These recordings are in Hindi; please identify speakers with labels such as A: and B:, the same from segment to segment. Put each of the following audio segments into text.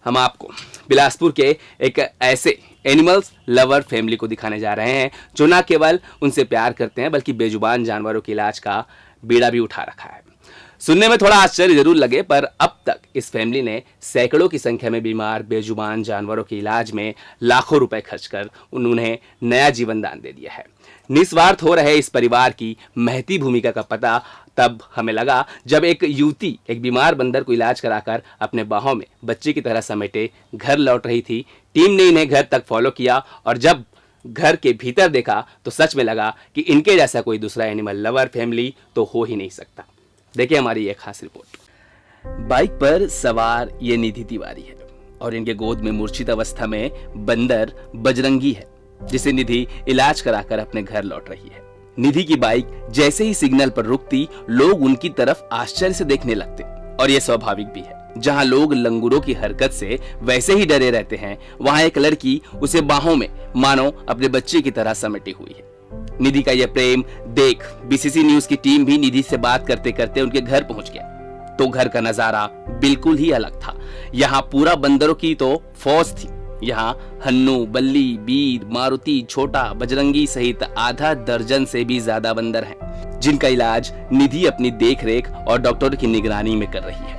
A: हम आपको बिलासपुर के एक ऐसे एनिमल्स लवर फैमिली को दिखाने जा रहे हैं जो न केवल उनसे प्यार करते हैं बल्कि बेजुबान जानवरों के इलाज का बीड़ा भी उठा रखा है। सुनने में थोड़ा आश्चर्य जरूर लगे, पर अब तक इस फैमिली ने सैकड़ों की संख्या में बीमार बेजुबान जानवरों के इलाज में लाखों रुपए खर्च कर उन्हें नया जीवन दान दे दिया है। निस्वार्थ हो रहे इस परिवार की महती भूमिका का पता तब हमें लगा जब एक युवती एक बीमार बंदर को इलाज कराकर अपने बाहों में बच्चे की तरह समेटे घर लौट रही थी। टीम ने इन्हें घर तक फॉलो किया और जब घर के भीतर देखा तो सच में लगा कि इनके जैसा कोई दूसरा एनिमल लवर फैमिली तो हो ही नहीं सकता। देखिए हमारी एक खास रिपोर्ट। बाइक पर सवार ये निधि तिवारी है और इनके गोद में मूर्छित अवस्था में बंदर बजरंगी है, जिसे निधि इलाज कराकर अपने घर लौट रही है। निधि की बाइक जैसे ही सिग्नल पर रुकती, लोग उनकी तरफ आश्चर्य से देखने लगते और ये स्वाभाविक भी है। जहां लोग लंगूरों की हरकत से वैसे ही डरे रहते हैं, वहां एक लड़की उसे बाहों में मानो अपने बच्चे की तरह समेटी हुई है। निधि का यह प्रेम देख बीसीसी न्यूज की टीम भी निधि से बात करते करते उनके घर पहुंच गया। तो घर का नजारा बिल्कुल ही अलग था। यहाँ पूरा बंदरों की तो फौज थी। यहाँ हन्नू, बल्ली, बीर, मारुति, छोटा, बजरंगी सहित आधा दर्जन से भी ज्यादा बंदर हैं, जिनका इलाज निधि अपनी देखरेख और डॉक्टर की निगरानी में कर रही है।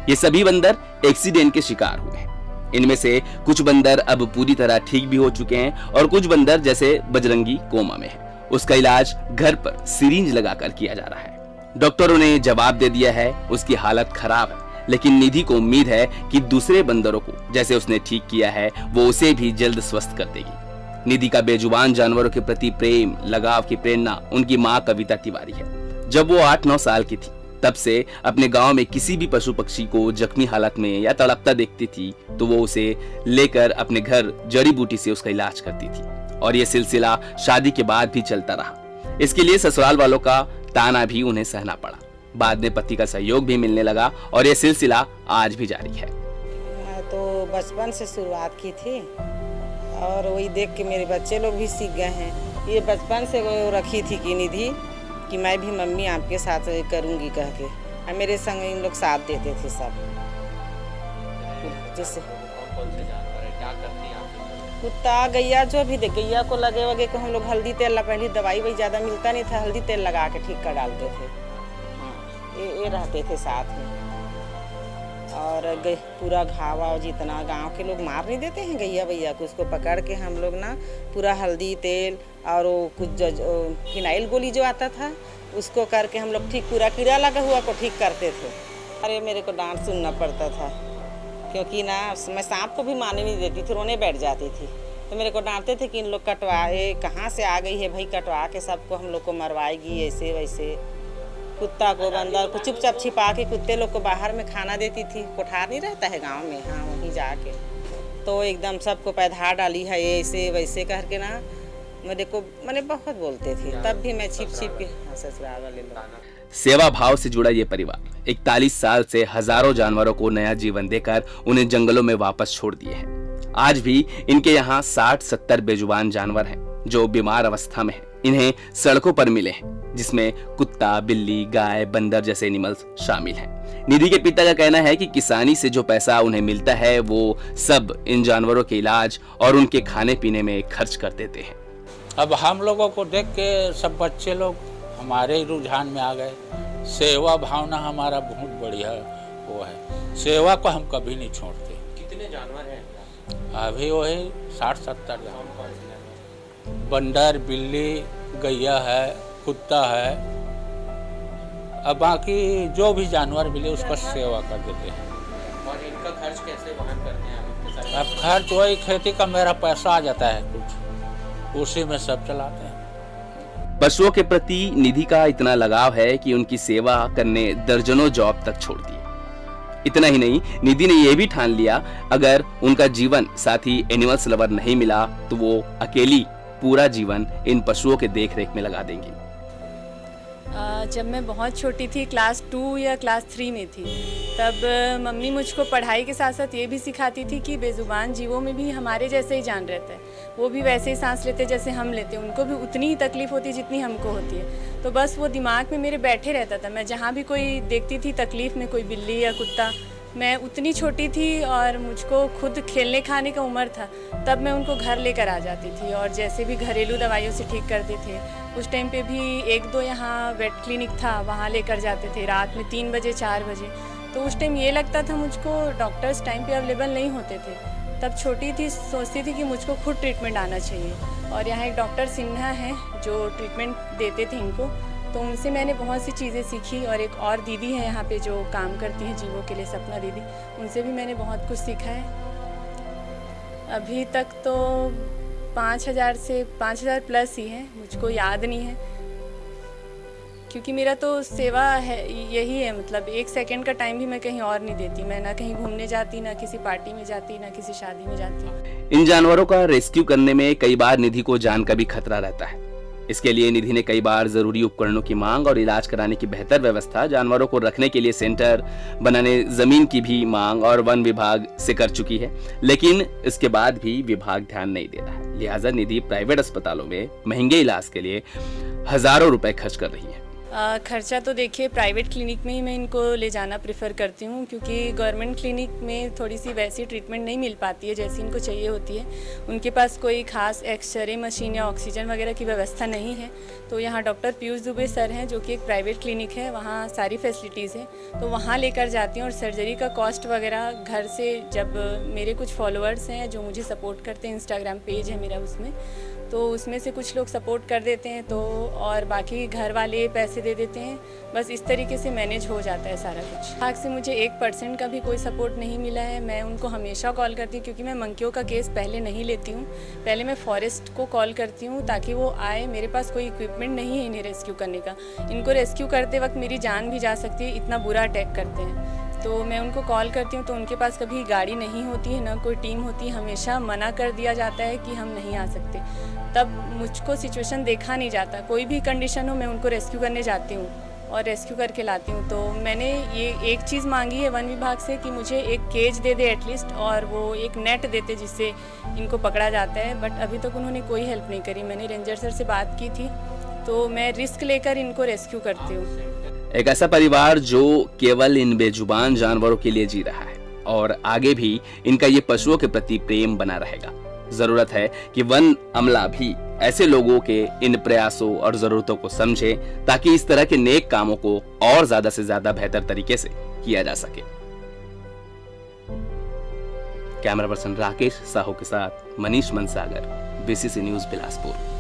A: ये सभी बंदर एक्सीडेंट के शिकार हुए हैं। इनमें से कुछ बंदर अब पूरी तरह ठीक भी हो चुके हैं और कुछ बंदर जैसे बजरंगी कोमा में है। उसका इलाज घर पर सिरिंज लगाकर किया जा रहा है। डॉक्टरों ने जवाब दे दिया है उसकी हालत खराब है, लेकिन निधि को उम्मीद है कि दूसरे बंदरों को जैसे उसने ठीक किया है वो उसे भी जल्द स्वस्थ कर देगी। निधि का बेजुबान जानवरों के प्रति प्रेम लगाव की प्रेरणा उनकी माँ कविता तिवारी है। जब वो 8-9 साल की थी तब से अपने गांव में किसी भी पशु पक्षी को जख्मी हालत में या तड़पता देखती थी तो वो उसे लेकर अपने घर जड़ी बूटी से उसका इलाज करती थी और ये सिलसिला शादी के बाद भी चलता रहा। इसके लिए ससुराल वालों का ताना भी उन्हें सहना पड़ा। बाद में पति का सहयोग भी मिलने लगा और ये सिलसिला आज भी जारी है।
B: मैं तो बचपन से शुरुआत की थी और वही देख के मेरे बच्चे लोग भी सीख गए हैं। ये बचपन से वो रखी थी कि निधि कि मैं भी मम्मी आपके साथ करूंगी कह के, और मेरे संग इन लोग साथ देते थे सब। जैसे कुत्ता, गैया, जो भी दे गैया को लगे वगे को हम लोग हल्दी तेल, पहले दवाई वही ज़्यादा मिलता नहीं था, हल्दी तेल लगा के ठीक कर डालते थे। ये रहते थे साथ में। और पूरा घावा जितना गांव के लोग मार नहीं देते हैं गैया भैया को, उसको पकड़ के हम लोग ना पूरा हल्दी तेल और वो कुछ फिनाइल गोली जो आता था उसको करके हम लोग ठीक पूरा कीड़ा लगा हुआ को ठीक करते थे। अरे मेरे को डांट सुनना पड़ता था क्योंकि ना मैं सांप को भी मारने नहीं देती थी, रोने बैठ जाती थी। तो मेरे को डांटते थे कि इन लोग कटवाए कहाँ से आ गई है भाई, कटवा के सबको हम लोग को मरवाएगी ऐसे वैसे। कुत्ता को बंदर को चुपचाप छिपा के कुत्ते लोग को बाहर में खाना देती थी। कोठार नहीं रहता है गांव में, हाँ वहीं जाके तो एकदम सबको पैधार डाली है ऐसे वैसे करके ना मेरे को मैंने बहुत बोलते थे। तब भी मैं छिप छिप के ससुराल वाले लोग।
A: सेवा भाव से जुड़ा ये परिवार 41 साल से हजारों जानवरों को नया जीवन देकर उन्हें जंगलों में वापस छोड़ दिए हैं। आज भी इनके यहाँ 60-70 बेजुबान जानवर हैं जो बीमार अवस्था में हैं। इन्हें सड़कों पर मिले हैं, जिसमें कुत्ता, बिल्ली, गाय, बंदर जैसे एनिमल्स शामिल हैं। निधि के पिता का कहना है कि किसानी से जो पैसा उन्हें मिलता है वो सब इन जानवरों के इलाज और उनके खाने पीने में खर्च कर देते हैं।
C: अब हम लोगों को देख के सब बच्चे लोग हमारे रुझान में आ गए। सेवा भावना हमारा बहुत बढ़िया वो है, सेवा को हम कभी नहीं छोड़ते।
D: कितने जानवर हैं?
C: अभी वही 60-70 जानवर, बंदर, बिल्ली, गैया है, कुत्ता है, अब बाकी जो भी जानवर मिले उसका सेवा कर देते हैं।
D: और इनका खर्च कैसे वहन करते हैं आप इनके साथ?
C: अब खर्च वही खेती का मेरा पैसा आ जाता है कुछ, उसी में सब चलाते हैं।
A: पशुओं के प्रति निधि का इतना लगाव है कि उनकी सेवा करने दर्जनों जॉब तक छोड़ दिए। इतना ही नहीं, निधि ने यह भी ठान लिया अगर उनका जीवन साथी एनिमल्स लवर नहीं मिला तो वो अकेली पूरा जीवन इन पशुओं के देखरेख में लगा देंगी।
E: जब मैं बहुत छोटी थी, क्लास 2 या क्लास 3 में थी, तब मम्मी मुझको पढ़ाई के साथ साथ ये भी सिखाती थी कि बेजुबान जीवों में भी हमारे जैसे ही जान रहता है, वो भी वैसे ही सांस लेते जैसे हम लेते हैं, उनको भी उतनी ही तकलीफ होती है जितनी हमको होती है। तो बस वो दिमाग में मेरे बैठे रहता था। मैं जहाँ भी कोई देखती थी तकलीफ में, कोई बिल्ली या कुत्ता, मैं उतनी छोटी थी और मुझको खुद खेलने खाने का उम्र था, तब मैं उनको घर लेकर आ जाती थी और जैसे भी घरेलू दवाइयों से ठीक करते थे। उस टाइम पे भी 1-2 यहाँ वेट क्लिनिक था, वहाँ लेकर जाते थे रात में 3 बजे 4 बजे। तो उस टाइम ये लगता था मुझको डॉक्टर्स टाइम पे अवेलेबल नहीं होते थे। तब छोटी थी, सोचती थी कि मुझको खुद ट्रीटमेंट आना चाहिए। और यहाँ एक डॉक्टर सिन्हा हैं जो ट्रीटमेंट देते थे इनको, तो उनसे मैंने बहुत सी चीज़ें सीखी। और एक और दीदी है यहाँ पे जो काम करती हैं जीवों के लिए, सपना दीदी, उनसे भी मैंने बहुत कुछ सीखा है। अभी तक तो 5,000 प्लस ही है, मुझको याद नहीं है क्योंकि मेरा तो सेवा है यही है। मतलब 1 सेकंड का टाइम भी मैं कहीं और नहीं देती। मैं ना कहीं घूमने जाती, ना किसी पार्टी में जाती, ना किसी शादी में जाती।
A: इन जानवरों का रेस्क्यू करने में कई बार निधि को जान का भी खतरा रहता है। इसके लिए निधि ने कई बार जरूरी उपकरणों की मांग और इलाज कराने की बेहतर व्यवस्था, जानवरों को रखने के लिए सेंटर बनाने, जमीन की भी मांग और वन विभाग से कर चुकी है, लेकिन इसके बाद भी विभाग ध्यान नहीं दे रहा है। लिहाजा निधि प्राइवेट अस्पतालों में महंगे इलाज के लिए हजारों रुपए खर्च कर रही है।
E: खर्चा तो देखिए प्राइवेट क्लिनिक में ही मैं इनको ले जाना प्रेफर करती हूँ, क्योंकि गवर्नमेंट क्लिनिक में थोड़ी सी वैसी ट्रीटमेंट नहीं मिल पाती है जैसी इनको चाहिए होती है। उनके पास कोई खास एक्सरे मशीन या ऑक्सीजन वगैरह की व्यवस्था नहीं है। तो यहाँ डॉक्टर पीयूष दुबे सर हैं जो कि एक प्राइवेट क्लिनिक है, वहाँ सारी फैसिलिटीज़ हैं, तो वहाँ लेकर जाती हूँ। और सर्जरी का कॉस्ट वगैरह घर से, जब मेरे कुछ फॉलोअर्स हैं जो मुझे सपोर्ट करते हैं, इंस्टाग्राम पेज है मेरा, उसमें तो उसमें से कुछ लोग सपोर्ट कर देते हैं, तो और बाकी घर वाले पैसे दे देते हैं। बस इस तरीके से मैनेज हो जाता है सारा कुछ। आग से मुझे 1% का भी कोई सपोर्ट नहीं मिला है। मैं उनको हमेशा कॉल करती हूँ, क्योंकि मैं मंकियों का केस पहले नहीं लेती हूँ। पहले मैं फॉरेस्ट को कॉल करती हूँ ताकि वो आए। मेरे पास कोई इक्विपमेंट नहीं है इन्हें रेस्क्यू करने का। इनको रेस्क्यू करते वक्त मेरी जान भी जा सकती है, इतना बुरा अटैक करते हैं। तो मैं उनको कॉल करती हूँ तो उनके पास कभी गाड़ी नहीं होती है, ना कोई टीम होती है। हमेशा मना कर दिया जाता है कि हम नहीं आ सकते। तब मुझको सिचुएशन देखा नहीं जाता। कोई भी कंडीशन हो मैं उनको रेस्क्यू करने जाती हूँ और रेस्क्यू करके लाती हूँ। तो मैंने ये एक चीज़ मांगी है वन विभाग से कि मुझे एक केज दे दे एटलीस्ट, और वो एक नेट देते जिससे इनको पकड़ा जाता है। बट अभी तक उन्होंने कोई हेल्प नहीं करी। मैंने रेंजर सर से बात की थी, तो मैं रिस्क लेकर इनको रेस्क्यू करती हूँ।
A: एक ऐसा परिवार जो केवल इन बेजुबान जानवरों के लिए जी रहा है और आगे भी इनका ये पशुओं के प्रति प्रेम बना रहेगा। जरूरत है कि वन अमला भी ऐसे लोगों के इन प्रयासों और जरूरतों को समझे, ताकि इस तरह के नेक कामों को और ज्यादा से ज्यादा बेहतर तरीके से किया जा सके। कैमरा पर्सन राकेश साहू के साथ मनीष मनसागर, बीसीसी न्यूज बिलासपुर।